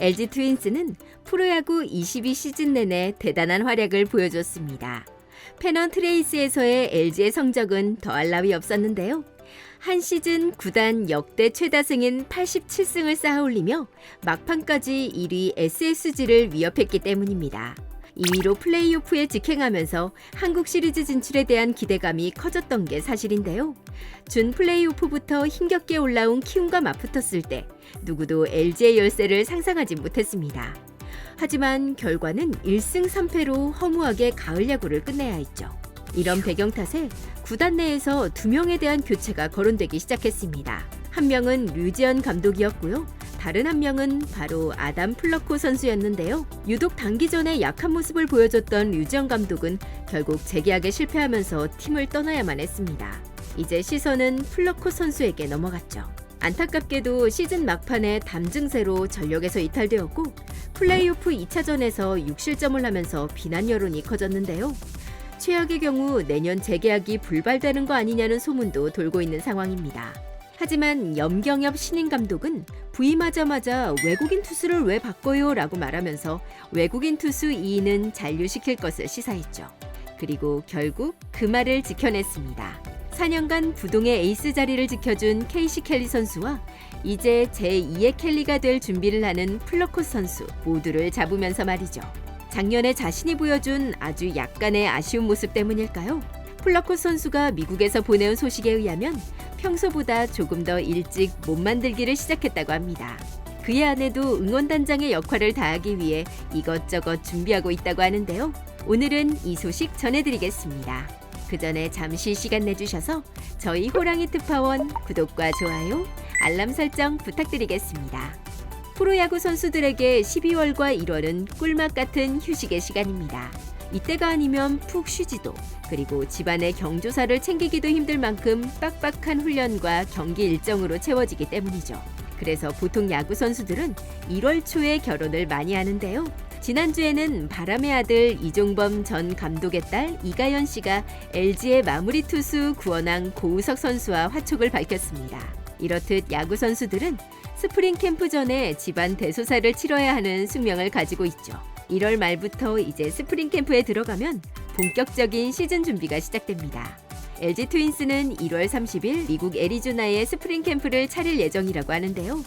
LG 트윈스는 프로야구 22시즌 내내 대단한 활약을 보여줬습니다. 페넌트 레이스에서의 LG의 성적은 더할 나위 없었는데요. 한 시즌 구단 역대 최다승인 87승을 쌓아올리며 막판까지 1위 SSG를 위협했기 때문입니다. 2위로 플레이오프에 직행하면서 한국 시리즈 진출에 대한 기대감이 커졌던 게 사실인데요. 준 플레이오프부터 힘겹게 올라온 키움과 맞붙었을 때 누구도 LG의 열세를 상상하지 못했습니다. 하지만 결과는 1승 3패로 허무하게 가을 야구를 끝내야 했죠. 이런 배경 탓에 구단 내에서 2명에 대한 교체가 거론되기 시작했습니다. 한 명은 류지연 감독이었고요. 다른 한 명은 바로 아담 플러코 선수였는데요. 유독 단기전에 약한 모습을 보여줬던 류지연 감독은 결국 재계약에 실패하면서 팀을 떠나야만 했습니다. 이제 시선은 플러코 선수에게 넘어갔죠. 안타깝게도 시즌 막판에 담 증세로 전력에서 이탈되었고 플레이오프 2차전에서 6실점을 하면서 비난 여론이 커졌는데요. 최악의 경우 내년 재계약이 불발되는 거 아니냐는 소문도 돌고 있는 상황입니다. 하지만 염경엽 신인 감독은 부임하자마자 외국인 투수를 왜 바꿔요? 라고 말하면서 외국인 투수 2인은 잔류시킬 것을 시사했죠. 그리고 결국 그 말을 지켜냈습니다. 4년간 부동의 에이스 자리를 지켜준 케이시 켈리 선수와 이제 제2의 켈리가 될 준비를 하는 플러코 선수 모두를 잡으면서 말이죠. 작년에 자신이 보여준 아주 약간의 아쉬운 모습 때문일까요? 플러코 선수가 미국에서 보내온 소식에 의하면 평소보다 조금 더 일찍 몸 만들기를 시작했다고 합니다. 그의 아내도 응원단장의 역할을 다하기 위해 이것저것 준비하고 있다고 하는데요. 오늘은 이 소식 전해드리겠습니다. 그 전에 잠시 시간 내주셔서 저희 호랑이 특파원 구독과 좋아요, 알람 설정 부탁드리겠습니다. 프로야구 선수들에게 12월과 1월은 꿀맛 같은 휴식의 시간입니다. 이때가 아니면 푹 쉬지도, 그리고 집안의 경조사를 챙기기도 힘들 만큼 빡빡한 훈련과 경기 일정으로 채워지기 때문이죠. 그래서 보통 야구 선수들은 1월 초에 결혼을 많이 하는데요. 지난주에는 바람의 아들 이종범 전 감독의 딸 이가연 씨가 LG의 마무리 투수 구원왕 고우석 선수와 화촉을 밝혔습니다. 이렇듯 야구 선수들은 스프링 캠프 전에 집안 대소사를 치러야 하는 숙명을 가지고 있죠. 1월 말부터 이제 스프링 캠프에 들어가면 본격적인 시즌 준비가 시작됩니다. LG 트윈스는 1월 30일 미국 애리조나에 스프링 캠프를 차릴 예정이라고 하는데요.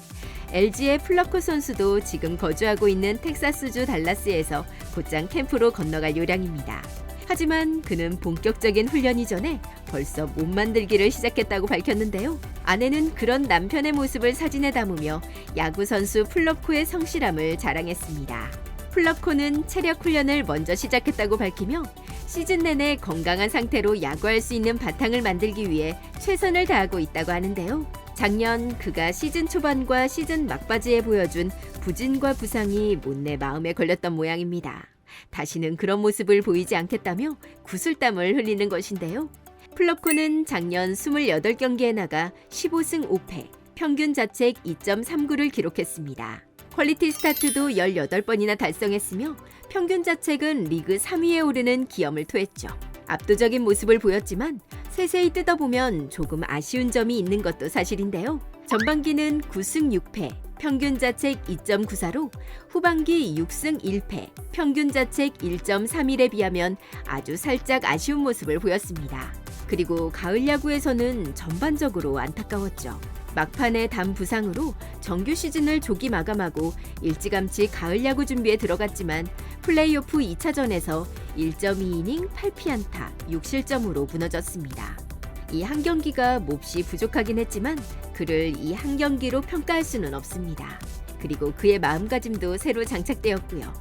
LG의 플러코 선수도 지금 거주하고 있는 텍사스주 달라스에서 곧장 캠프로 건너갈 요량입니다. 하지만 그는 본격적인 훈련 이전에 벌써 몸 만들기를 시작했다고 밝혔는데요. 아내는 그런 남편의 모습을 사진에 담으며 야구 선수 플러코의 성실함을 자랑했습니다. 플러코는 체력 훈련을 먼저 시작했다고 밝히며 시즌 내내 건강한 상태로 야구할 수 있는 바탕을 만들기 위해 최선을 다하고 있다고 하는데요. 작년 그가 시즌 초반과 시즌 막바지에 보여준 부진과 부상이 못내 마음에 걸렸던 모양입니다. 다시는 그런 모습을 보이지 않겠다며 구슬땀을 흘리는 것인데요. 플러코는 작년 28경기에 나가 15승 5패, 평균 자책 2.39를 기록했습니다. 퀄리티 스타트도 18번이나 달성했으며 평균 자책은 리그 3위에 오르는 기염을 토했죠. 압도적인 모습을 보였지만 세세히 뜯어보면 조금 아쉬운 점이 있는 것도 사실인데요. 전반기는 9승 6패, 평균 자책 2.94로 후반기 6승 1패, 평균 자책 1.31에 비하면 아주 살짝 아쉬운 모습을 보였습니다. 그리고 가을 야구에서는 전반적으로 안타까웠죠. 막판에 담 부상으로 정규 시즌을 조기 마감하고 일찌감치 가을 야구 준비에 들어갔지만 플레이오프 2차전에서 1.2이닝 8피안타 6실점으로 무너졌습니다. 이 한 경기가 몹시 부족하긴 했지만 그를 이 한 경기로 평가할 수는 없습니다. 그리고 그의 마음가짐도 새로 장착되었고요.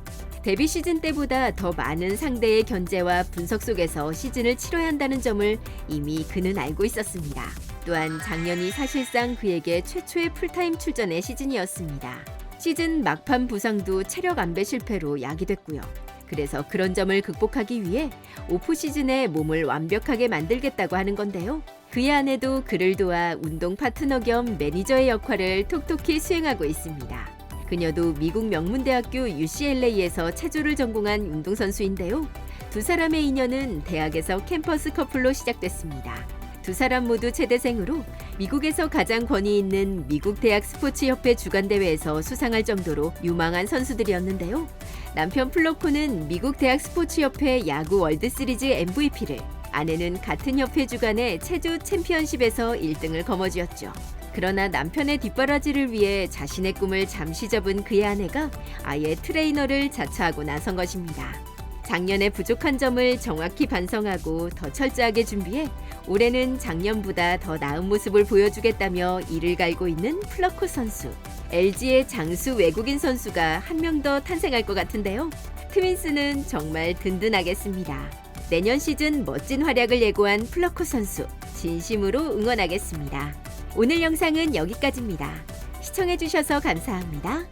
데뷔 시즌 때보다 더 많은 상대의 견제와 분석 속에서 시즌을 치러야 한다는 점을 이미 그는 알고 있었습니다. 또한 작년이 사실상 그에게 최초의 풀타임 출전의 시즌이었습니다. 시즌 막판 부상도 체력 안배 실패로 야기됐고요. 그래서 그런 점을 극복하기 위해 오프 시즌에 몸을 완벽하게 만들겠다고 하는 건데요. 그의 아내도 그를 도와 운동 파트너 겸 매니저의 역할을 톡톡히 수행하고 있습니다. 그녀도 미국 명문대학교 UCLA에서 체조를 전공한 운동선수인데요. 두 사람의 인연은 대학에서 캠퍼스 커플로 시작됐습니다. 두 사람 모두 체대생으로 미국에서 가장 권위 있는 미국 대학 스포츠협회 주간대회에서 수상할 정도로 유망한 선수들이었는데요. 남편 플로코는 미국 대학 스포츠협회 야구 월드시리즈 MVP를, 아내는 같은 협회 주간의 체조 챔피언십에서 1등을 거머쥐었죠. 그러나 남편의 뒷바라지를 위해 자신의 꿈을 잠시 접은 그의 아내가 아예 트레이너를 자처하고 나선 것입니다. 작년의 부족한 점을 정확히 반성하고 더 철저하게 준비해 올해는 작년보다 더 나은 모습을 보여주겠다며 이를 갈고 있는 플러코 선수. LG의 장수 외국인 선수가 한 명 더 탄생할 것 같은데요. 트윈스는 정말 든든하겠습니다. 내년 시즌 멋진 활약을 예고한 플러코 선수, 진심으로 응원하겠습니다. 오늘 영상은 여기까지입니다. 시청해주셔서 감사합니다.